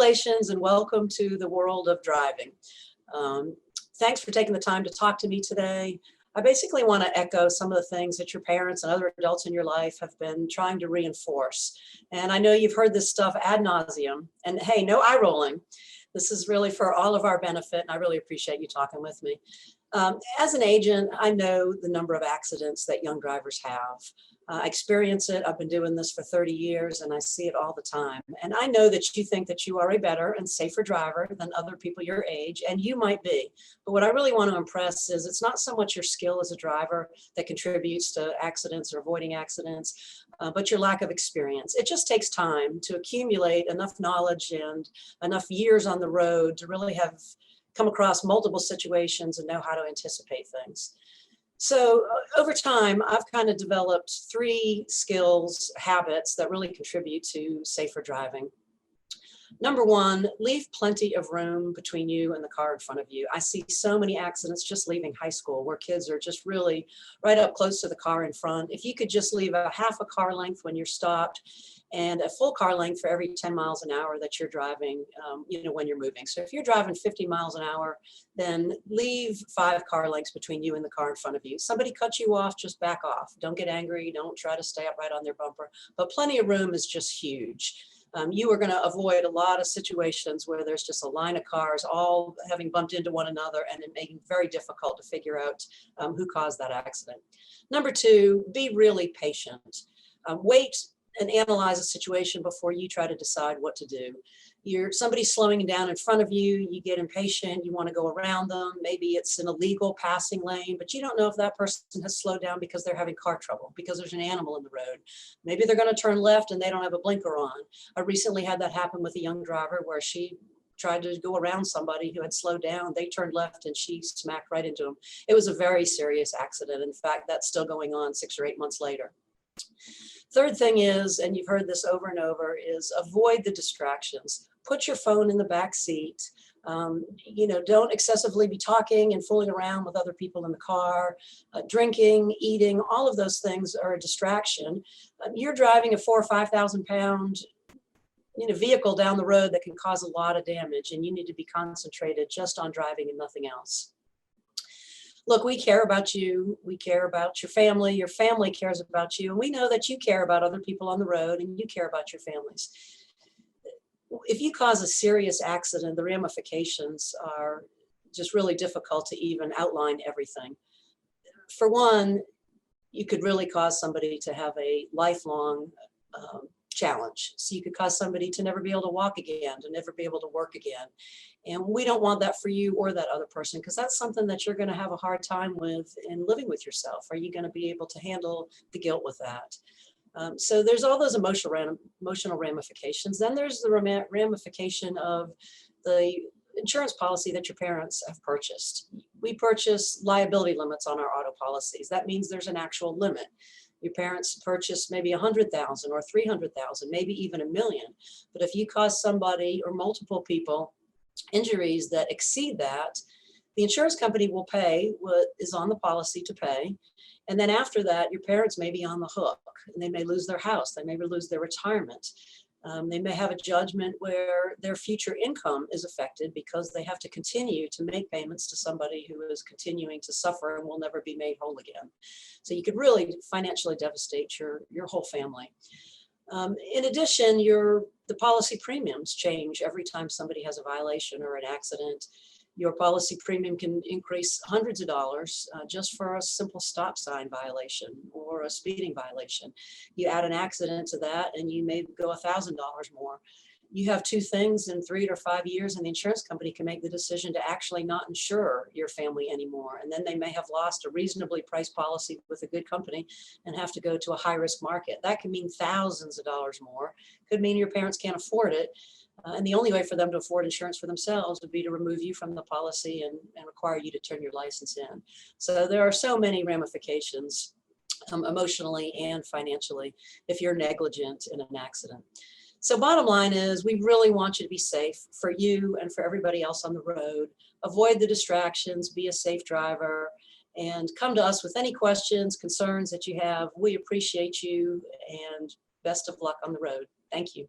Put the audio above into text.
Congratulations and welcome to the world of driving. Um, Thanks for taking the time to talk to me today. I basically want to echo some of the things that your parents and other adults in your life have been trying to reinforce. And I know you've heard this stuff ad nauseum. And hey, no eye rolling. This is really for all of our benefit, and I really appreciate you talking with me. As an agent, I know the number of accidents that young drivers have. I experience it. I've been doing this for 30 years and I see it all the time. And I know that you think that you are a better and safer driver than other people your age, and you might be. But what I really want to impress is it's not so much your skill as a driver that contributes to accidents or avoiding accidents, but your lack of experience. It just takes time to accumulate enough knowledge and enough years on the road to really have come across multiple situations and know how to anticipate things. So over time, I've kind of developed 3 skills, habits that really contribute to safer driving. Number 1, leave plenty of room between you and the car in front of you. I see so many accidents just leaving high school where kids are just really right up close to the car in front. If you could just leave a half a car length when you're stopped and a full car length for every 10 miles an hour that you're driving, when you're moving. So if you're driving 50 miles an hour, then leave 5 car lengths between you and the car in front of you. Somebody cuts you off, just back off. Don't get angry. Don't try to stay up right on their bumper. But plenty of room is just huge. You are going to avoid a lot of situations where there's just a line of cars all having bumped into one another and it making it very difficult to figure out who caused that accident. Number 2, be really patient. Wait and analyze a situation before you try to decide what to do. Somebody's slowing down in front of you, you get impatient, you want to go around them. Maybe it's an illegal passing lane, but you don't know if that person has slowed down because they're having car trouble, because there's an animal in the road. Maybe they're going to turn left and they don't have a blinker on. I recently had that happen with a young driver where she tried to go around somebody who had slowed down. They turned left and she smacked right into him. It was a very serious accident. In fact, that's still going on 6 or 8 months later. Third thing is, and you've heard this over and over, is avoid the distractions. Put your phone in the back seat. Don't excessively be talking and fooling around with other people in the car. Drinking, eating, all of those things are a distraction. You're driving a 4,000 or 5,000 pound vehicle down the road that can cause a lot of damage, and you need to be concentrated just on driving and nothing else. Look, we care about you. We care about your family. Your family cares about you. And we know that you care about other people on the road and you care about your families. If you cause a serious accident, the ramifications are just really difficult to even outline everything. For one, you could really cause somebody to have a lifelong challenge. So you could cause somebody to never be able to walk again, to never be able to work again. And we don't want that for you or that other person, because that's something that you're going to have a hard time with in living with yourself. Are you going to be able to handle the guilt with that? So there's all those emotional ramifications. Then there's the ramification of the insurance policy that your parents have purchased. We purchase liability limits on our auto policies. That means there's an actual limit. Your parents purchased maybe 100,000 or 300,000, maybe even $1 million. But if you cause somebody or multiple people injuries that exceed that, the insurance company will pay what is on the policy to pay. And then after that, your parents may be on the hook and they may lose their house. They may lose their retirement. They may have a judgment where their future income is affected because they have to continue to make payments to somebody who is continuing to suffer and will never be made whole again. So you could really financially devastate your whole family. In addition, the policy premiums change every time somebody has a violation or an accident. Your policy premium can increase hundreds of dollars just for a simple stop sign violation or a speeding violation. You add an accident to that and you may go $1,000 more. You have 2 things in 3 or 5 years and the insurance company can make the decision to actually not insure your family anymore. And then they may have lost a reasonably priced policy with a good company and have to go to a high risk market. That can mean thousands of dollars more. Could mean your parents can't afford it. And the only way for them to afford insurance for themselves would be to remove you from the policy and require you to turn your license in. So there are so many ramifications emotionally and financially if you're negligent in an accident. So bottom line is we really want you to be safe for you and for everybody else on the road. Avoid the distractions, be a safe driver, and come to us with any questions, concerns that you have. We appreciate you and best of luck on the road. Thank you.